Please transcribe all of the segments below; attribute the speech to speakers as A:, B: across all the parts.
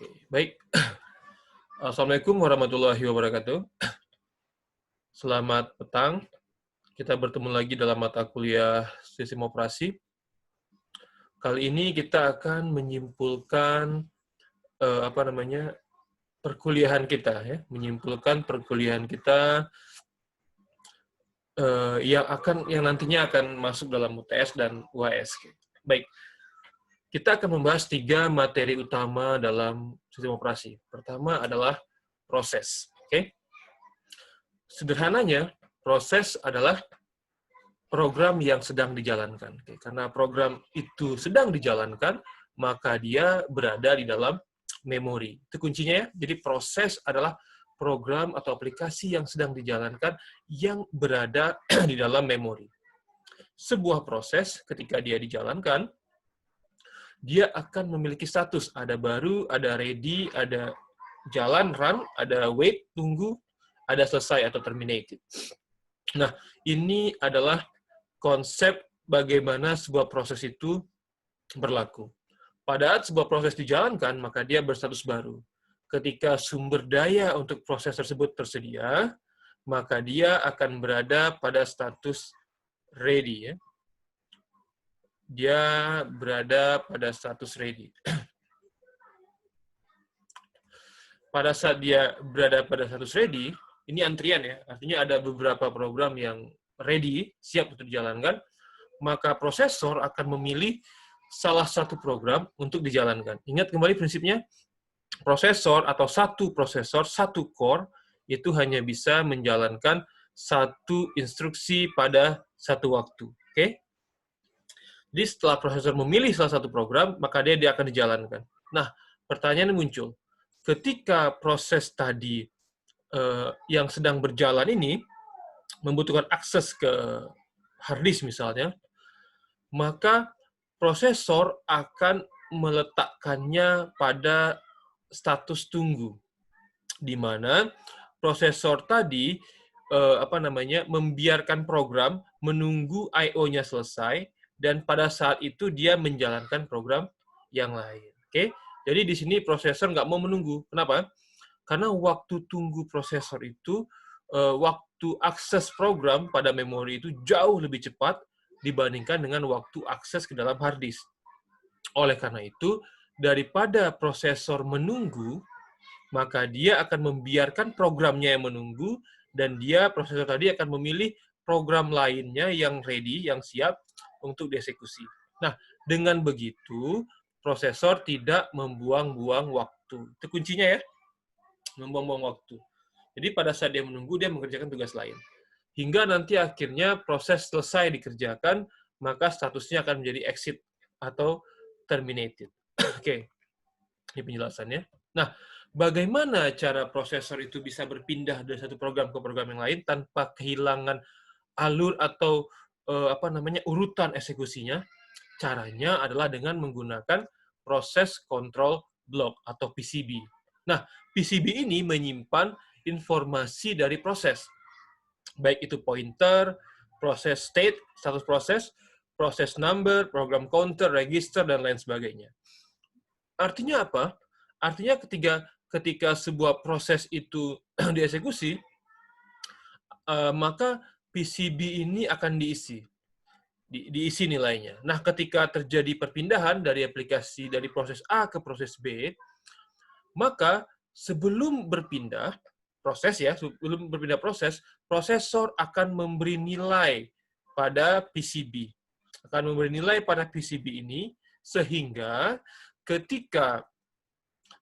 A: Oke, baik. Assalamualaikum warahmatullahi wabarakatuh. Selamat petang. Kita bertemu lagi dalam mata kuliah sistem operasi. Kali ini kita akan menyimpulkan perkuliahan kita, ya, menyimpulkan perkuliahan kita yang nantinya akan masuk dalam UTS dan UAS. Baik. Kita akan membahas 3 materi utama dalam sistem operasi. Pertama adalah proses. Oke? Sederhananya, proses adalah program yang sedang dijalankan. Oke? Karena program itu sedang dijalankan, maka dia berada di dalam memori. Itu kuncinya ya. Jadi proses adalah program atau aplikasi yang sedang dijalankan yang berada di dalam memori. Sebuah proses ketika dia dijalankan, dia akan memiliki status. Ada baru, ada ready, ada jalan, run, ada wait, tunggu, ada selesai atau terminated. Nah, ini adalah konsep bagaimana sebuah proses itu berlaku. Pada saat sebuah proses dijalankan, maka dia berstatus baru. Ketika sumber daya untuk proses tersebut tersedia, maka dia akan berada pada status ready, ya. Dia berada pada status ready. Pada saat dia berada pada status ready, ini antrian ya, artinya ada beberapa program yang ready, siap untuk dijalankan, maka prosesor akan memilih salah satu program untuk dijalankan. Ingat kembali prinsipnya, prosesor atau satu prosesor, satu core, itu hanya bisa menjalankan satu instruksi pada satu waktu. Oke? Jadi setelah prosesor memilih salah satu program, maka dia akan dijalankan. Nah, pertanyaan muncul. Ketika proses tadi yang sedang berjalan ini membutuhkan akses ke hard disk misalnya, maka prosesor akan meletakkannya pada status tunggu, di mana prosesor tadi membiarkan program menunggu I/O-nya selesai, dan pada saat itu dia menjalankan program yang lain. Oke? Jadi di sini prosesor nggak mau menunggu. Kenapa? Karena waktu tunggu prosesor itu, waktu akses program pada memori itu jauh lebih cepat dibandingkan dengan waktu akses ke dalam hard disk. Oleh karena itu, daripada prosesor menunggu, maka dia akan membiarkan programnya yang menunggu, dan prosesor tadi akan memilih program lainnya yang ready, yang siap untuk dieksekusi. Nah, dengan begitu, prosesor tidak membuang-buang waktu. Itu kuncinya ya, membuang-buang waktu. Jadi pada saat dia menunggu, dia mengerjakan tugas lain. Hingga nanti akhirnya proses selesai dikerjakan, maka statusnya akan menjadi exit atau terminated. Oke, ini penjelasannya. Nah, bagaimana cara prosesor itu bisa berpindah dari satu program ke program yang lain tanpa kehilangan alur atau urutan eksekusinya? Caranya adalah dengan menggunakan proses control block atau PCB. Nah, PCB ini menyimpan informasi dari proses, baik itu pointer, proses state, status proses number, program counter, register, dan lain sebagainya. Artinya apa? Artinya ketika sebuah proses itu dieksekusi, maka PCB ini akan diisi nilainya. Nah, ketika terjadi perpindahan dari aplikasi dari proses A ke proses B, maka sebelum berpindah proses, prosesor akan memberi nilai pada PCB. Akan memberi nilai pada PCB ini, sehingga ketika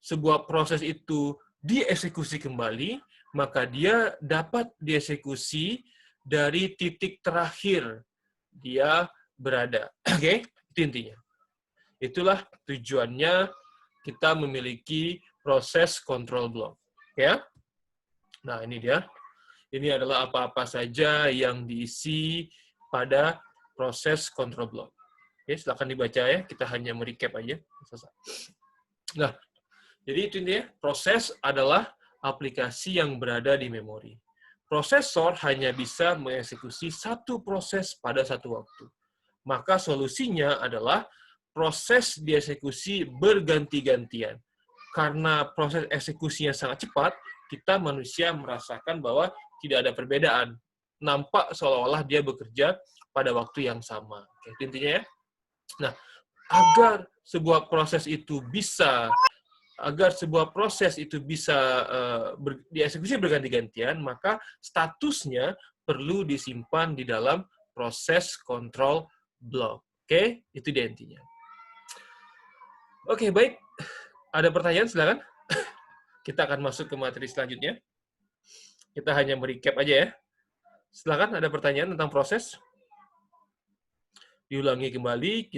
A: sebuah proses itu dieksekusi kembali, maka dia dapat dieksekusi dari titik terakhir dia berada. Oke? Itu intinya. Itulah tujuannya kita memiliki proses control block. Ya? Nah, ini dia. Ini adalah apa-apa saja yang diisi pada proses control block. Oke, silakan dibaca ya. Kita hanya merecap aja. Nah, jadi itu intinya. Proses adalah aplikasi yang berada di memori. Prosesor hanya bisa mengeksekusi satu proses pada satu waktu. Maka solusinya adalah proses dieksekusi berganti-gantian. karena proses eksekusinya sangat cepat, kita manusia merasakan bahwa tidak ada perbedaan. Nampak seolah-olah dia bekerja pada waktu yang sama. Oke, itu intinya ya. Nah, agar sebuah proses itu bisa dieksekusi berganti-gantian, maka statusnya perlu disimpan di dalam proses control block. Oke, itu dia intinya. Oke, baik. Ada pertanyaan, silakan. Kita akan masuk ke materi selanjutnya. Kita hanya merecap aja ya. Silakan, ada pertanyaan tentang proses? Diulangi kembali,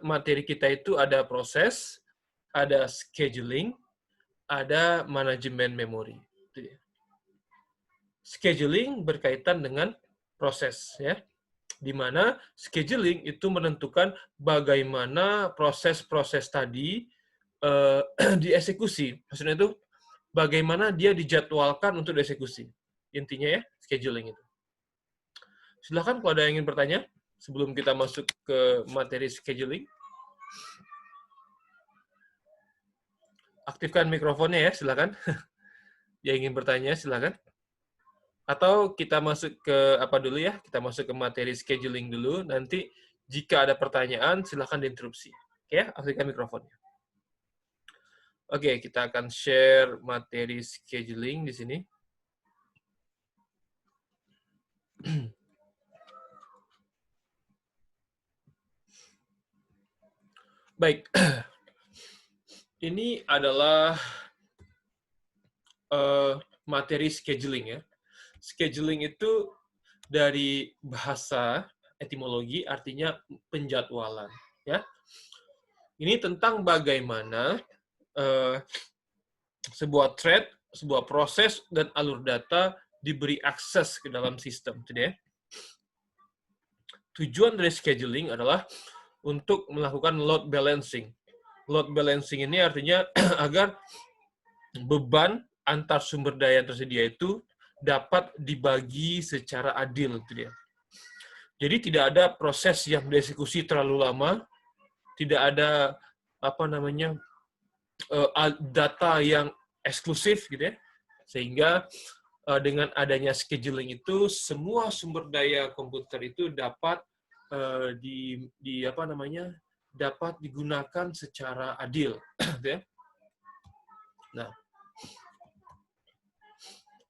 A: materi kita itu ada proses, ada scheduling, ada manajemen memori. Scheduling berkaitan dengan proses, ya, di mana scheduling itu menentukan bagaimana proses-proses tadi dieksekusi. Maksudnya itu bagaimana dia dijadwalkan untuk dieksekusi. Intinya ya, scheduling itu. Silakan kalau ada yang ingin bertanya sebelum kita masuk ke materi scheduling. Aktifkan mikrofonnya ya, silakan. Yang ingin bertanya, silakan. Atau kita masuk ke apa dulu ya? Kita masuk ke materi scheduling dulu. Nanti jika ada pertanyaan, silakan diinterupsi. Oke, aktifkan mikrofonnya. Oke, kita akan share materi scheduling di sini. Baik, ini adalah materi scheduling ya. Scheduling itu dari bahasa etimologi artinya penjadwalan ya. Ini tentang bagaimana sebuah thread, sebuah proses dan alur data diberi akses ke dalam sistem. Tujuan dari scheduling adalah untuk melakukan load balancing. Load balancing ini artinya agar beban antar sumber daya yang tersedia itu dapat dibagi secara adil. Jadi tidak ada proses yang dieksekusi terlalu lama, tidak ada data yang eksklusif gitu ya. Sehingga dengan adanya scheduling itu semua sumber daya komputer itu dapat dapat digunakan secara adil. Nah,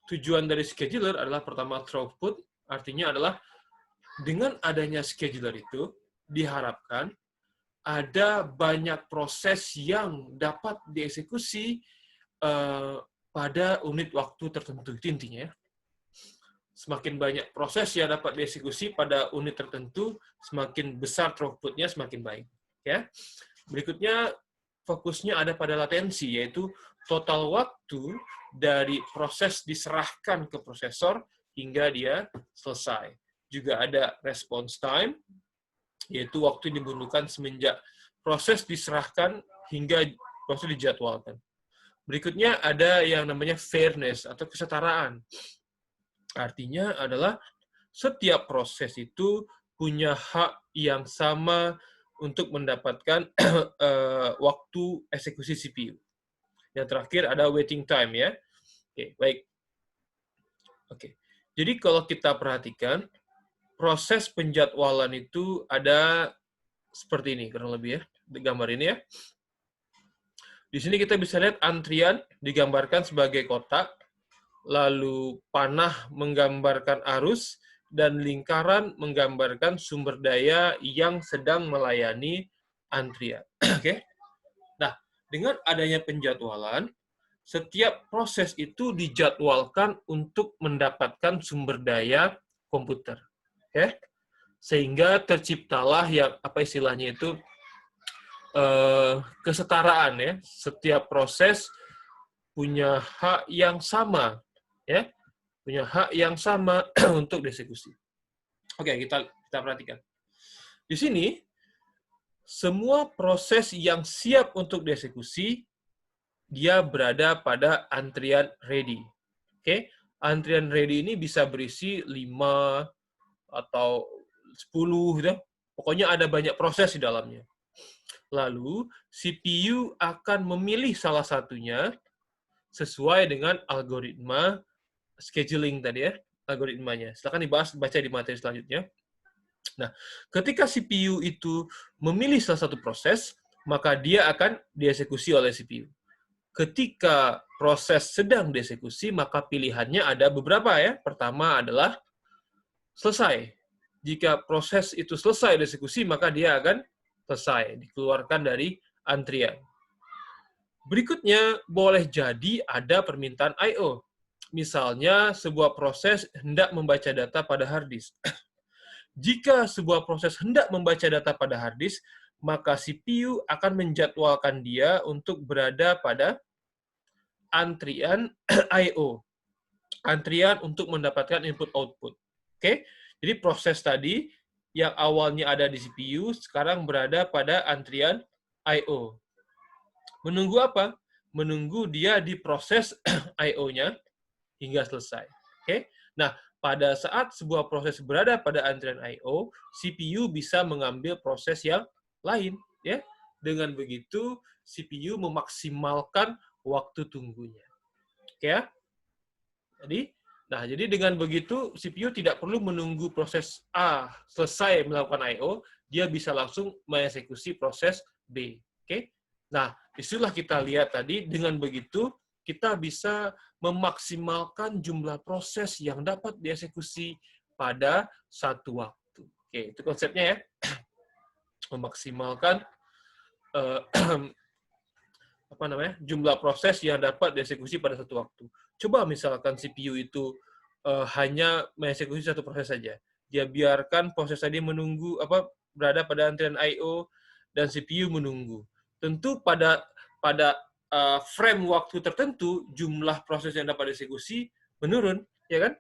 A: tujuan dari scheduler adalah pertama throughput, artinya adalah dengan adanya scheduler itu diharapkan ada banyak proses yang dapat dieksekusi pada unit waktu tertentu. Itu intinya. Semakin banyak proses yang dapat dieksekusi pada unit tertentu, semakin besar throughput-nya, semakin baik. Ya. Berikutnya, fokusnya ada pada latensi, yaitu total waktu dari proses diserahkan ke prosesor hingga dia selesai. Juga ada response time, yaitu waktu yang dibutuhkan semenjak proses diserahkan hingga proses dijadwalkan. Berikutnya ada yang namanya fairness atau kesetaraan. Artinya adalah setiap proses itu punya hak yang sama untuk mendapatkan waktu eksekusi CPU. Yang terakhir ada waiting time ya. Oke, baik. Oke. Jadi kalau kita perhatikan proses penjadwalan itu ada seperti ini kurang lebih ya, di gambar ini ya. Di sini kita bisa lihat antrian digambarkan sebagai kotak, lalu panah menggambarkan arus, dan lingkaran menggambarkan sumber daya yang sedang melayani antrian. Oke. Nah, dengan adanya penjadwalan, setiap proses itu dijadwalkan untuk mendapatkan sumber daya komputer. Oke. Sehingga terciptalah yang apa istilahnya itu kesetaraan ya. Setiap proses punya hak yang sama ya, punya hak yang sama untuk dieksekusi. Oke, kita perhatikan. Di sini semua proses yang siap untuk dieksekusi dia berada pada antrian ready. Oke, antrian ready ini bisa berisi 5 atau 10 gitu. Pokoknya ada banyak proses di dalamnya. Lalu, CPU akan memilih salah satunya sesuai dengan algoritma scheduling tadi ya, algoritmanya. Silakan baca di materi selanjutnya. Nah, ketika CPU itu memilih salah satu proses, maka dia akan dieksekusi oleh CPU. Ketika proses sedang dieksekusi, maka pilihannya ada beberapa ya. Pertama adalah selesai. Jika proses itu selesai dieksekusi, maka dia akan selesai, dikeluarkan dari antrian. Berikutnya, boleh jadi ada permintaan I.O. Misalnya, sebuah proses hendak membaca data pada hard disk. Jika sebuah proses hendak membaca data pada hard disk, maka CPU akan menjadwalkan dia untuk berada pada antrian I.O. Antrian untuk mendapatkan input-output. Oke? Jadi proses tadi yang awalnya ada di CPU, sekarang berada pada antrian I.O. Menunggu apa? Menunggu dia diproses I.O.-nya hingga selesai. Oke? Nah, pada saat sebuah proses berada pada antrian I.O., CPU bisa mengambil proses yang lain. Ya, dengan begitu, CPU memaksimalkan waktu tunggunya. Oke ya? Jadi dengan begitu, CPU tidak perlu menunggu proses A selesai melakukan I.O., dia bisa langsung mengeksekusi proses B. Oke? Nah, itulah kita lihat tadi, dengan begitu, kita bisa memaksimalkan jumlah proses yang dapat dieksekusi pada satu waktu. Oke, itu konsepnya ya. Memaksimalkan jumlah proses yang dapat dieksekusi pada satu waktu. Coba misalkan CPU itu hanya mengeksekusi satu proses saja. Dia biarkan proses tadi berada pada antrian I.O. dan CPU menunggu. Tentu pada frame waktu tertentu jumlah proses yang dapat dieksekusi menurun, ya kan?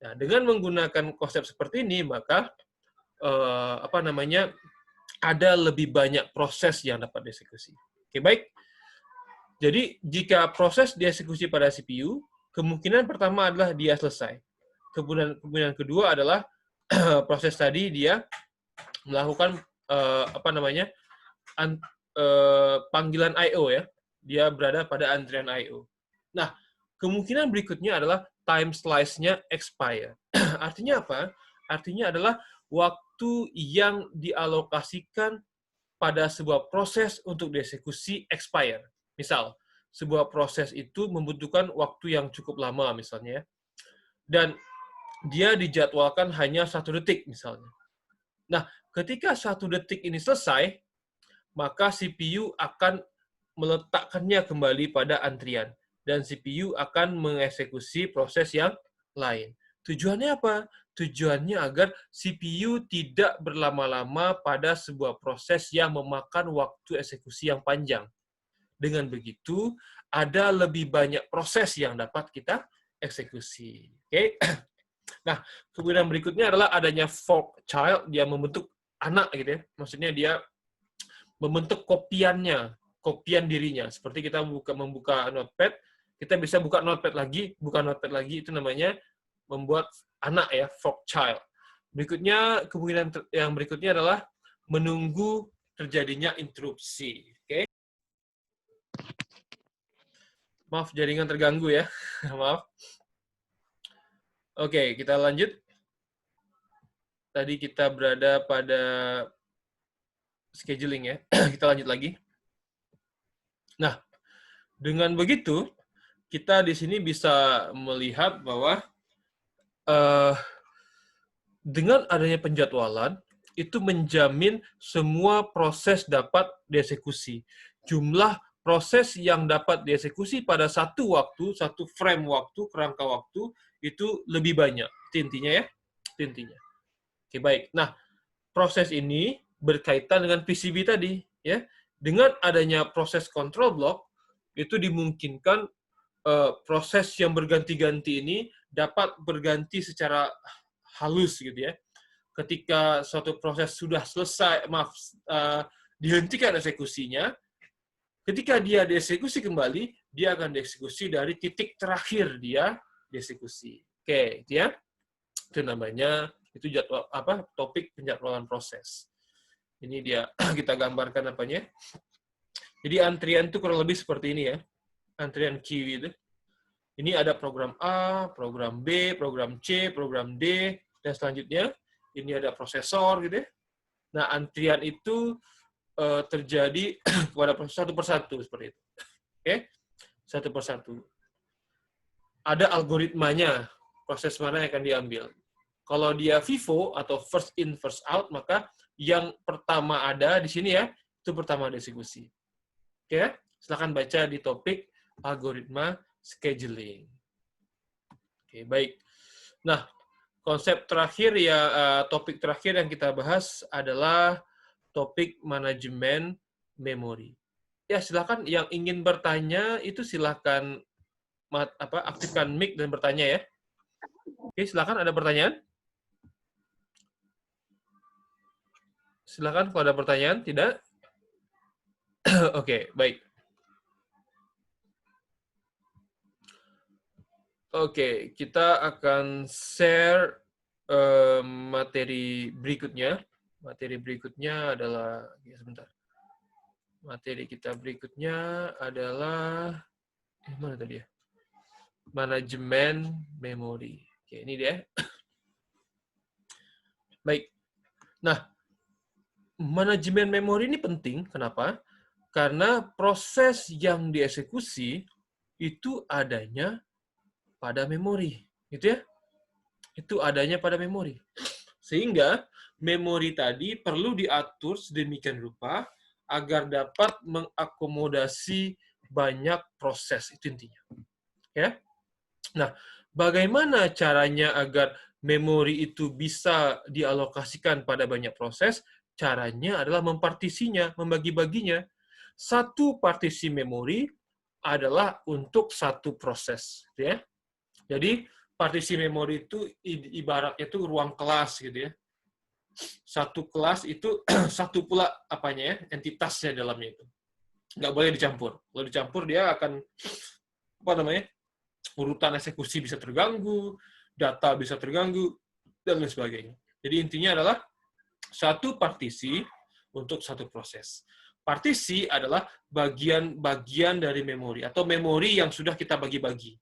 A: Nah, dengan menggunakan konsep seperti ini, maka ada lebih banyak proses yang dapat dieksekusi. Oke, baik. Jadi, jika proses dieksekusi pada CPU, kemungkinan pertama adalah dia selesai. Kemungkinan kedua adalah proses tadi dia melakukan panggilan I.O. ya. Dia berada pada antrian I.O. Nah, kemungkinan berikutnya adalah time slice-nya expire. Artinya apa? Artinya adalah waktu yang dialokasikan pada sebuah proses untuk dieksekusi expire. Misal, sebuah proses itu membutuhkan waktu yang cukup lama misalnya, dan dia dijadwalkan hanya 1 detik misalnya. Nah, ketika 1 detik ini selesai, maka CPU akan meletakkannya kembali pada antrian, dan CPU akan mengeksekusi proses yang lain. Tujuannya apa? Tujuannya agar CPU tidak berlama-lama pada sebuah proses yang memakan waktu eksekusi yang panjang. Dengan begitu, ada lebih banyak proses yang dapat kita eksekusi. Oke? Nah, kemudian berikutnya adalah adanya fork child, dia membentuk anak gitu ya. Maksudnya dia membentuk kopian dirinya. Seperti kita membuka notepad, kita bisa buka notepad lagi itu namanya membuat anak ya, fork child. Berikutnya, kemungkinan yang berikutnya adalah menunggu terjadinya interupsi. Oke? Maaf, jaringan terganggu ya. Maaf. Oke, kita lanjut. Tadi kita berada pada scheduling ya. Kita lanjut lagi. Nah, dengan begitu, kita di sini bisa melihat bahwa dengan adanya penjadwalan, itu menjamin semua proses dapat dieksekusi. Jumlah proses yang dapat dieksekusi pada satu waktu, satu frame waktu, kerangka waktu, itu lebih banyak. Itu intinya ya. Itu intinya. Oke, baik. Nah, proses ini berkaitan dengan PCB tadi. Ya. Dengan adanya proses control block, itu dimungkinkan proses yang berganti-ganti ini dapat berganti secara halus gitu ya. Ketika suatu proses sudah selesai, dihentikan eksekusinya, ketika dia dieksekusi kembali, dia akan dieksekusi dari titik terakhir dia dieksekusi. Oke, ya. Itu namanya topik penjadwalan proses. Ini dia kita gambarkan apanya. Jadi antrian itu kurang lebih seperti ini ya. Antrian queue itu. Ini ada program A, program B, program C, program D, dan selanjutnya ini ada prosesor gitu ya. Nah, antrian itu terjadi kepada satu persatu seperti itu. Oke? Satu persatu. Ada algoritmanya, proses mana yang akan diambil. Kalau dia FIFO atau first in first out, maka yang pertama ada di sini ya, itu pertama dieksekusi. Oke? Silakan baca di topik algoritma scheduling. Oke, baik. Nah, konsep terakhir ya, topik terakhir yang kita bahas adalah topik manajemen memori. Ya, silakan yang ingin bertanya itu silakan aktifkan mic dan bertanya ya. Oke, silakan ada pertanyaan? Silakan kalau ada pertanyaan, tidak? Oke, baik. Oke, kita akan share materi berikutnya. Materi berikutnya adalah, ya sebentar. Materi kita berikutnya adalah, mana tadi ya? Manajemen memori. Oke, ini dia. Baik. Nah, manajemen memori ini penting. Kenapa? Karena proses yang dieksekusi itu adanya pada memori, gitu ya? Itu adanya pada memori. Sehingga memori tadi perlu diatur sedemikian rupa agar dapat mengakomodasi banyak proses, itu intinya. Ya. Nah, bagaimana caranya agar memori itu bisa dialokasikan pada banyak proses? Caranya adalah mempartisinya, membagi-baginya. Satu partisi memori adalah untuk satu proses, ya. Jadi partisi memori itu ibaratnya itu ruang kelas gitu ya. Satu kelas itu satu pula apanya ya, entitasnya dalamnya itu. Nggak boleh dicampur. Kalau dicampur dia akan apa namanya? Urutan eksekusi bisa terganggu, data bisa terganggu dan lain sebagainya. Jadi intinya adalah satu partisi untuk satu proses. Partisi adalah bagian-bagian dari memori atau memori yang sudah kita bagi-bagi.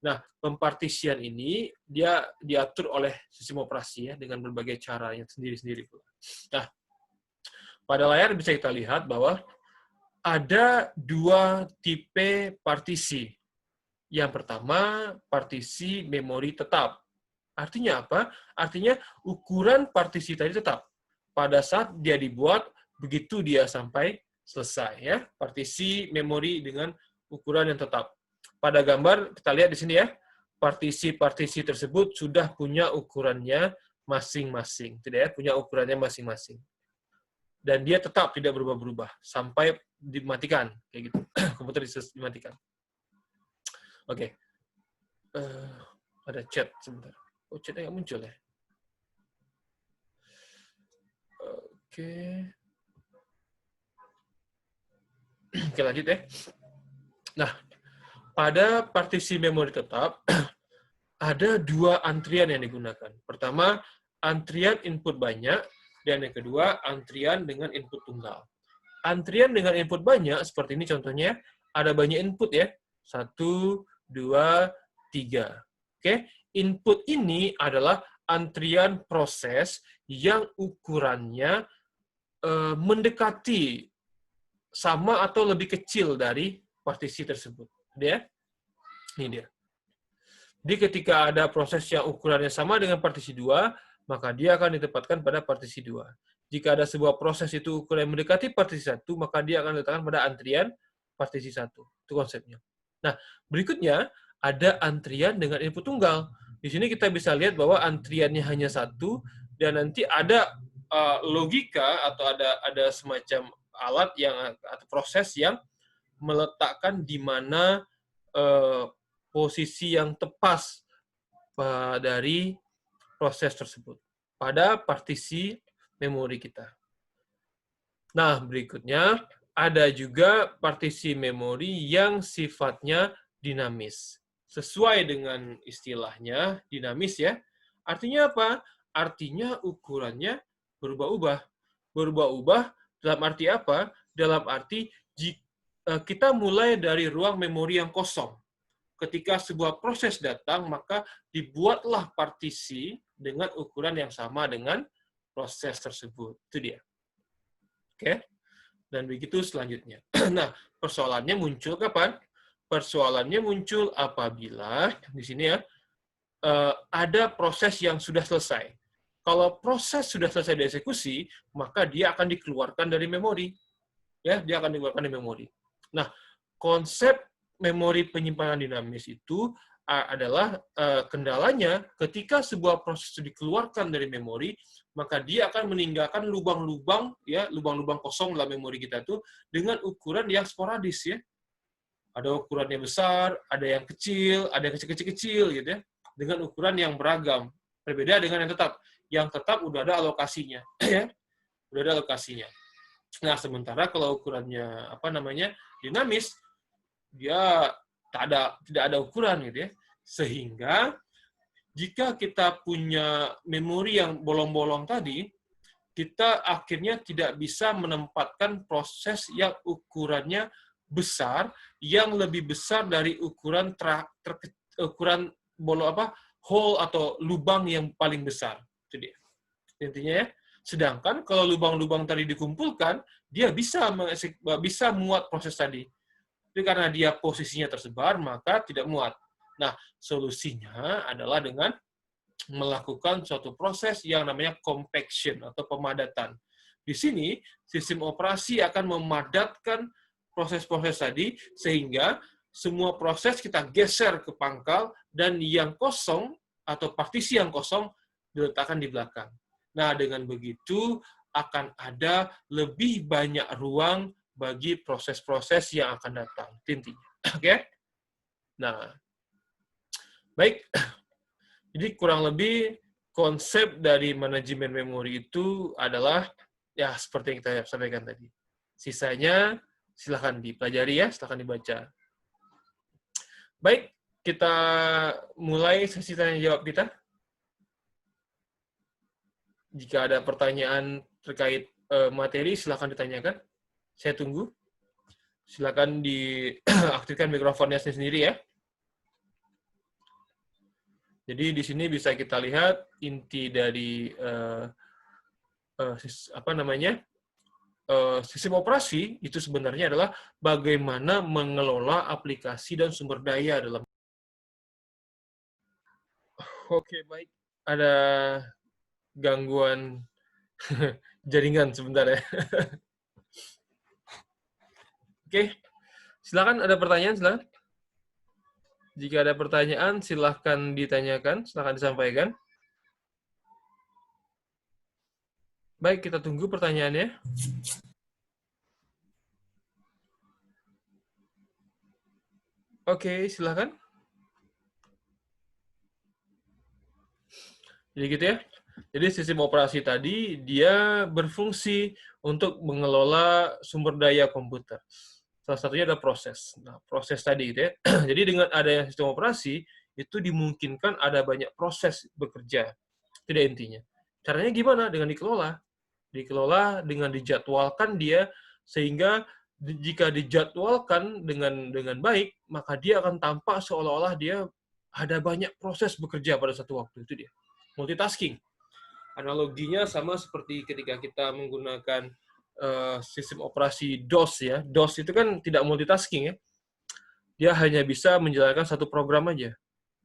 A: Nah, pempartisian ini dia diatur oleh sistem operasi ya dengan berbagai cara yang sendiri-sendiri. Nah, pada layar bisa kita lihat bahwa ada dua tipe partisi. Yang pertama, partisi memori tetap. Artinya apa? Artinya ukuran partisi tadi tetap. Pada saat dia dibuat, begitu dia sampai selesai ya. Partisi memori dengan ukuran yang tetap. Pada gambar kita lihat di sini ya, partisi-partisi tersebut sudah punya ukurannya masing-masing, tidak ya, punya ukurannya masing-masing. Dan dia tetap tidak berubah-berubah sampai dimatikan kayak gitu. Komputer dimatikan. Oke. Ada chat sebentar. Oh, chatnya nggak muncul ya? Oke. Oke, lanjut ya. Nah, pada partisi memori tetap, ada dua antrian yang digunakan. Pertama, antrian input banyak, dan yang kedua, antrian dengan input tunggal. Antrian dengan input banyak, seperti ini contohnya, ada banyak input ya. 1, 2, 3. Oke, input ini adalah antrian proses yang ukurannya mendekati sama atau lebih kecil dari partisi tersebut. Dia, ini dia. Jadi ketika ada proses yang ukurannya sama dengan partisi 2, maka dia akan ditempatkan pada partisi 2. Jika ada sebuah proses itu ukuran yang mendekati partisi 1, maka dia akan diletakkan pada antrian partisi 1. Itu konsepnya. Nah, berikutnya ada antrian dengan input tunggal. Di sini kita bisa lihat bahwa antriannya hanya satu, dan nanti ada logika atau ada semacam alat yang atau proses yang meletakkan di mana posisi yang tepat dari proses tersebut pada partisi memori kita. Nah, berikutnya ada juga partisi memori yang sifatnya dinamis. Sesuai dengan istilahnya, dinamis ya. Artinya apa? Artinya ukurannya berubah-ubah. berubah-ubah dalam arti apa? Dalam arti kita mulai dari ruang memori yang kosong. Ketika sebuah proses datang, maka dibuatlah partisi dengan ukuran yang sama dengan proses tersebut. Itu dia. Oke? Dan begitu selanjutnya. Nah, persoalannya muncul kapan? Persoalannya muncul apabila di sini ya ada proses yang sudah selesai. Kalau proses sudah selesai dieksekusi, maka dia akan dikeluarkan dari memori. Ya, dia akan dikeluarkan dari memori. Nah, konsep memori penyimpanan dinamis itu adalah kendalanya ketika sebuah proses itu dikeluarkan dari memori, maka dia akan meninggalkan lubang-lubang ya, lubang-lubang kosong dalam memori kita itu dengan ukuran yang sporadis ya. Ada ukurannya besar, ada yang kecil, ada yang kecil-kecil gitu ya, dengan ukuran yang beragam. Berbeda dengan yang tetap. Yang tetap udah ada alokasinya ya. Udah ada alokasinya. Nah, sementara kalau ukurannya dinamis, dia tidak ada ukuran gitu ya. Sehingga jika kita punya memori yang bolong-bolong tadi, kita akhirnya tidak bisa menempatkan proses yang ukurannya besar, yang lebih besar dari ukuran ukuran hole atau lubang yang paling besar. Itu dia. Intinya ya. Sedangkan kalau lubang-lubang tadi dikumpulkan, dia bisa muat proses tadi. Tapi karena dia posisinya tersebar, maka tidak muat. Nah, solusinya adalah dengan melakukan suatu proses yang namanya compaction atau pemadatan. Di sini, sistem operasi akan memadatkan proses-proses tadi, sehingga semua proses kita geser ke pangkal, dan yang kosong, atau partisi yang kosong, diletakkan di belakang. Nah, dengan begitu, akan ada lebih banyak ruang bagi proses-proses yang akan datang. Intinya. Oke? Nah, baik. Jadi kurang lebih konsep dari manajemen memori itu adalah ya seperti yang kita sampaikan tadi. Sisanya silahkan dipelajari ya, silahkan dibaca. Baik, kita mulai sesi tanya jawab kita. Jika ada pertanyaan terkait materi, silahkan ditanyakan. Saya tunggu. Silahkan diaktifkan mikrofonnya sendiri ya. Jadi di sini bisa kita lihat inti dari sistem operasi itu sebenarnya adalah bagaimana mengelola aplikasi dan sumber daya dalam. Oke, baik. Ada gangguan jaringan sebentar ya. Oke, silakan ada pertanyaan, silakan. Jika ada pertanyaan, silahkan ditanyakan, silahkan disampaikan. Baik, kita tunggu pertanyaannya. Oke, silahkan. Jadi gitu ya. Jadi sistem operasi tadi, dia berfungsi untuk mengelola sumber daya komputer. Salah satunya adalah proses. Nah, proses tadi gitu ya. Jadi dengan adanya sistem operasi, itu dimungkinkan ada banyak proses bekerja. Tidak intinya. Caranya gimana? Dengan dikelola. Dikelola dengan dijadwalkan dia, sehingga jika dijadwalkan dengan baik, maka dia akan tampak seolah-olah dia ada banyak proses bekerja pada satu waktu. Itu dia. Multitasking. Analoginya sama seperti ketika kita menggunakan sistem operasi DOS ya. DOS itu kan tidak multitasking ya. Dia hanya bisa menjalankan satu program aja.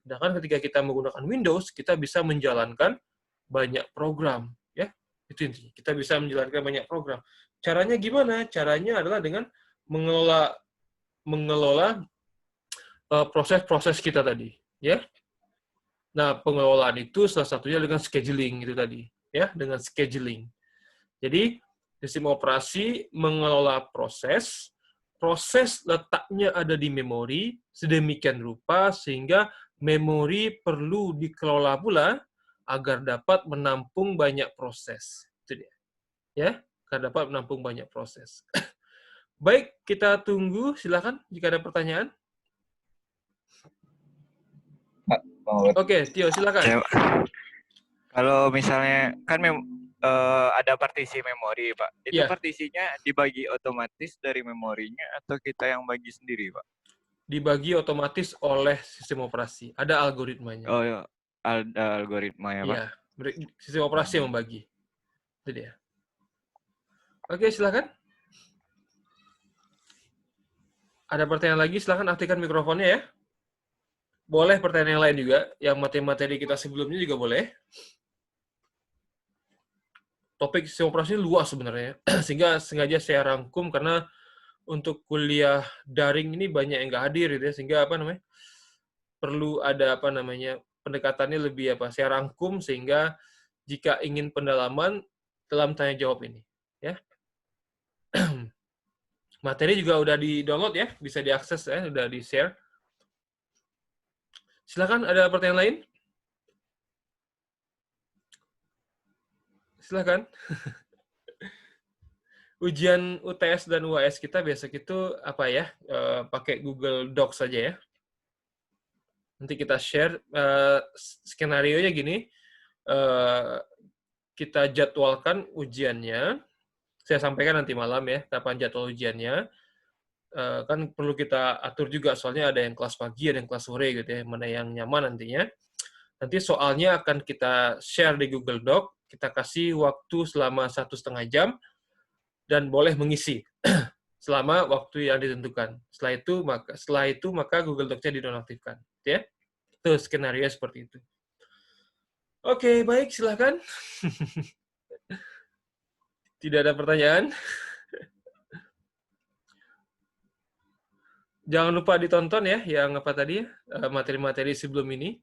A: Sedangkan ketika kita menggunakan Windows, kita bisa menjalankan banyak program ya. Itu intinya. Kita bisa menjalankan banyak program. Caranya gimana? Caranya adalah dengan mengelola proses-proses kita tadi ya. Nah, pengelolaan itu salah satunya dengan scheduling itu tadi ya, dengan scheduling. Jadi sistem operasi mengelola proses letaknya ada di memori sedemikian rupa sehingga memori perlu dikelola pula agar dapat menampung banyak proses. Itu dia. Ya, agar dapat menampung banyak proses. Baik, kita tunggu. Silakan jika ada pertanyaan.
B: Oke,
A: Tio, silakan.
B: Kalau misalnya kan ada partisi memori, Pak. Itu
A: Ya,
B: partisinya dibagi otomatis dari memorinya atau kita yang bagi sendiri, Pak?
A: dibagi otomatis oleh sistem operasi. Ada algoritmanya.
B: Oh, ya. Ada algoritma ya, Pak?
A: Iya, sistem operasi yang membagi. Itu dia. Oke, silakan. Ada pertanyaan lagi, silakan aktifkan mikrofonnya ya. Boleh pertanyaan yang lain juga, yang materi-materi kita sebelumnya juga boleh. Topik sistem operasi luas sebenarnya, sehingga sengaja saya rangkum karena untuk kuliah daring ini banyak yang nggak hadir gitu ya, sehingga perlu ada pendekatannya lebih saya rangkum sehingga jika ingin pendalaman dalam tanya jawab ini ya. Materi juga udah di-download ya, bisa diakses ya, udah di-share. Silakan, ada pertanyaan lain? Silakan. Ujian UTS dan UAS kita biasa itu pakai Google Docs saja ya. Nanti kita share skenario-nya gini. Kita jadwalkan ujiannya. Saya sampaikan nanti malam ya, kapan jadwal ujiannya. Kan perlu kita atur juga, soalnya ada yang kelas pagi, ada yang kelas sore gitu ya, mana yang nyaman nantinya. Nanti soalnya akan kita share di Google Doc, kita kasih waktu selama 1,5 jam, dan boleh mengisi selama waktu yang ditentukan. Setelah itu maka Google Docs-nya dinonaktifkan, ya. Itu skenario seperti itu. Oke, baik, silakan. Tidak ada pertanyaan. Jangan lupa ditonton ya, yang materi-materi sebelum ini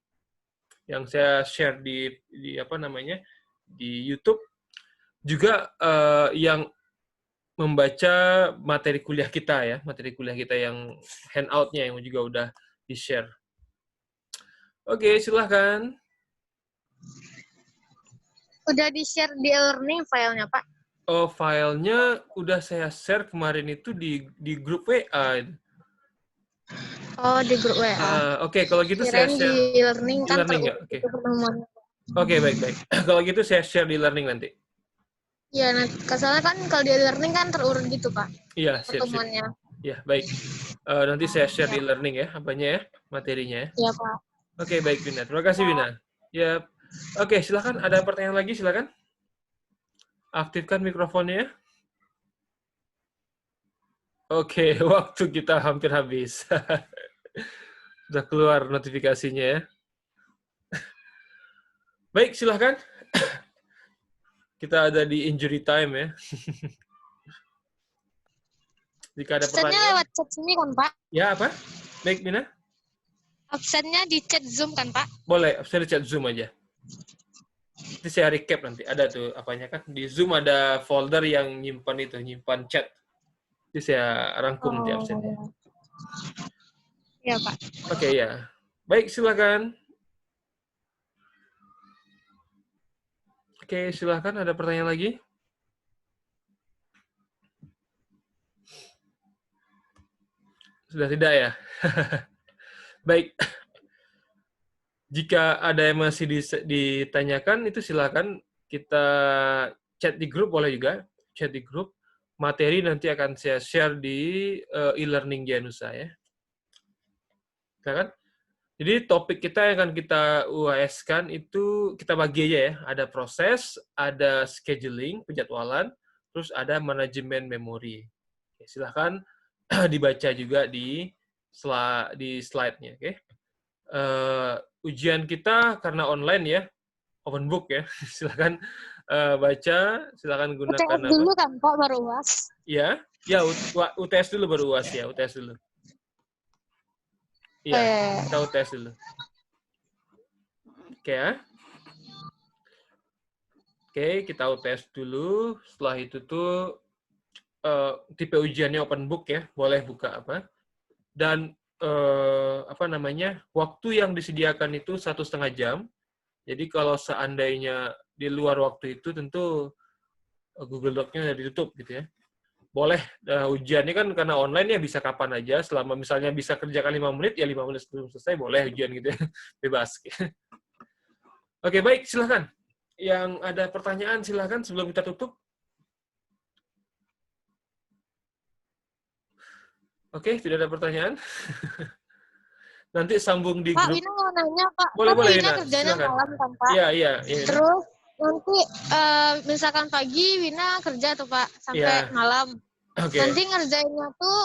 A: yang saya share di YouTube. Juga yang membaca materi kuliah kita yang handout-nya yang juga udah di-share. Oke, silahkan.
C: Udah di-share di e-learning filenya, Pak?
A: Oh, filenya udah saya share kemarin itu di grup WA.
C: Oh, di grup WA.
A: Oke, kalau gitu saya share
C: di e-learning kan
A: e-learning ya. Oke.
C: pertemuan.
A: Oke, baik. Kalau gitu saya share di e-learning nanti.
C: Iya, soalnya kan kalau di e-learning kan terurut gitu, Pak.
A: Iya, siap.
C: Pertemuannya.
A: Ya, baik. Nanti saya share di e-learning ya, materinya ya.
C: Iya, Pak.
A: Oke, baik, Bina. Terima kasih, Bina. Ya. Oke, silakan. Ada pertanyaan lagi, silakan. Aktifkan mikrofonnya. Oke, waktu kita hampir habis. Sudah keluar notifikasinya ya. Baik, silakan. Kita ada di injury time ya. Jika ada pertanyaan.
C: Absennya lewat chat sini kan, Pak?
A: Ya, apa? Baik, Bina.
C: Absennya di chat Zoom kan, Pak?
A: Boleh, saya di chat Zoom aja. Nanti saya recap nanti. Ada tuh apanya kan. Di Zoom ada folder yang nyimpan chat. Jadi saya rangkum nanti absennya.
C: Iya, Pak.
A: Oke, ya. Baik, silakan. Oke, silakan. Ada pertanyaan lagi? Sudah tidak ya? Baik. Jika ada yang masih ditanyakan, itu silakan kita chat di grup, boleh juga. Chat di grup. Materi nanti akan saya share di e-learning Janusa ya. Silakan. Jadi topik kita yang akan kita UAS-kan itu kita bagi aja ya. Ada proses, ada scheduling, penjadwalan, terus ada manajemen memori. Oke, silahkan dibaca juga di slide-nya. Oke. Ujian kita karena online ya, open book ya. Silahkan baca, silahkan gunakan
C: UTS dulu kan, Pak, baru UAS?
A: Ya, UTS dulu baru UAS ya, UTS dulu. Iya, kita UTS dulu. Oke ya. Oke, kita UTS dulu. Setelah itu tuh tipe ujiannya open book ya, boleh buka apa. Dan waktu yang disediakan itu 1,5 jam. Jadi kalau seandainya di luar waktu itu tentu Google Doc-nya ditutup gitu ya. Boleh, ujiannya kan karena online ya bisa kapan aja, selama misalnya bisa kerjakan 5 menit, ya 5 menit sebelum selesai boleh ujian gitu ya, bebas. Oke, baik, silahkan. yang ada pertanyaan silakan sebelum kita tutup. Oke, tidak ada pertanyaan. Nanti sambung di
C: Pak,
A: grup.
C: Wina mau nanya, Pak.
A: Boleh,
C: Kan
A: boleh,
C: Wina
A: Wina.
C: kerjanya
A: Silakan.
C: malam kan, Pak?
A: Iya, iya.
C: Terus nanti misalkan pagi Wina kerja tuh, Pak, sampai
A: Iya.
C: malam.
A: Oke.
C: Nanti ngerjainnya tuh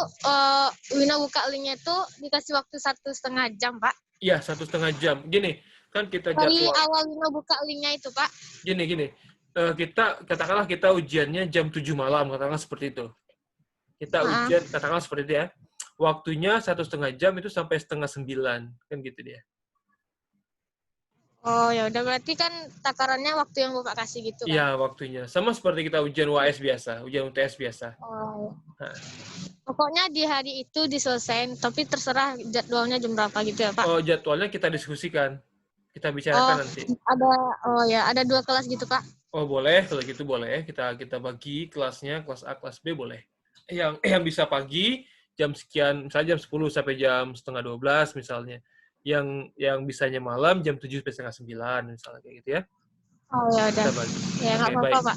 C: Wina buka linknya tuh dikasih waktu 1,5 jam, Pak.
A: Iya, 1,5 jam. Gini, kan kita
C: Dari
A: jadwal.
C: awal Wina buka linknya itu, Pak.
A: Gini. Katakanlah kita ujiannya jam 7 malam, katakanlah seperti itu. Kita ujian, katakanlah seperti itu ya. Waktunya 1,5 jam itu sampai 8:30, kan gitu dia.
C: Oh, ya udah berarti kan takarannya waktu yang Bapak kasih gitu kan?
A: Iya, waktunya. Sama seperti kita ujian UAS biasa, ujian UTS biasa.
C: Oh.
A: Nah.
C: Pokoknya di hari itu diselesain, tapi terserah jadwalnya jam berapa gitu ya, Pak?
A: Oh, jadwalnya kita diskusikan. Kita bicarakan nanti.
C: Ada 2 kelas gitu, Pak.
A: Oh, boleh. Kalau gitu boleh. Kita bagi kelasnya, kelas A, kelas B boleh. Yang bisa pagi, jam sekian, misalnya jam 10 sampai jam 11:30 misalnya. Yang bisanya malam, jam 7 sampai 8:30 misalnya, kayak gitu ya.
C: Oh, ya udah.
A: Kita bagi.
C: Ya, nggak apa-apa, Pak.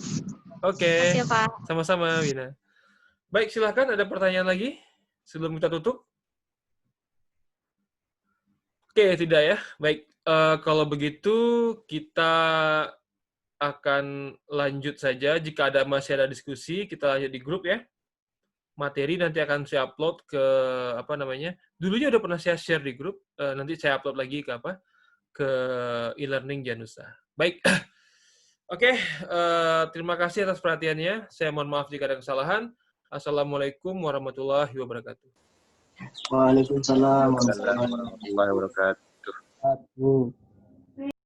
A: Oke.
C: Makasih ya, Pak.
A: Sama-sama, Wina. Baik, silakan. Ada pertanyaan lagi sebelum kita tutup? Oke, tidak ya. Baik, kalau begitu kita akan lanjut saja. Jika masih ada diskusi, kita lanjut di grup ya. Materi nanti akan saya upload ke dulunya udah pernah saya share di grup, nanti saya upload lagi ke e-learning Janusa. Baik. Oke, terima kasih atas perhatiannya. Saya mohon maaf jika ada kesalahan. Assalamualaikum warahmatullahi wabarakatuh.
D: Waalaikumsalam
B: warahmatullahi wabarakatuh.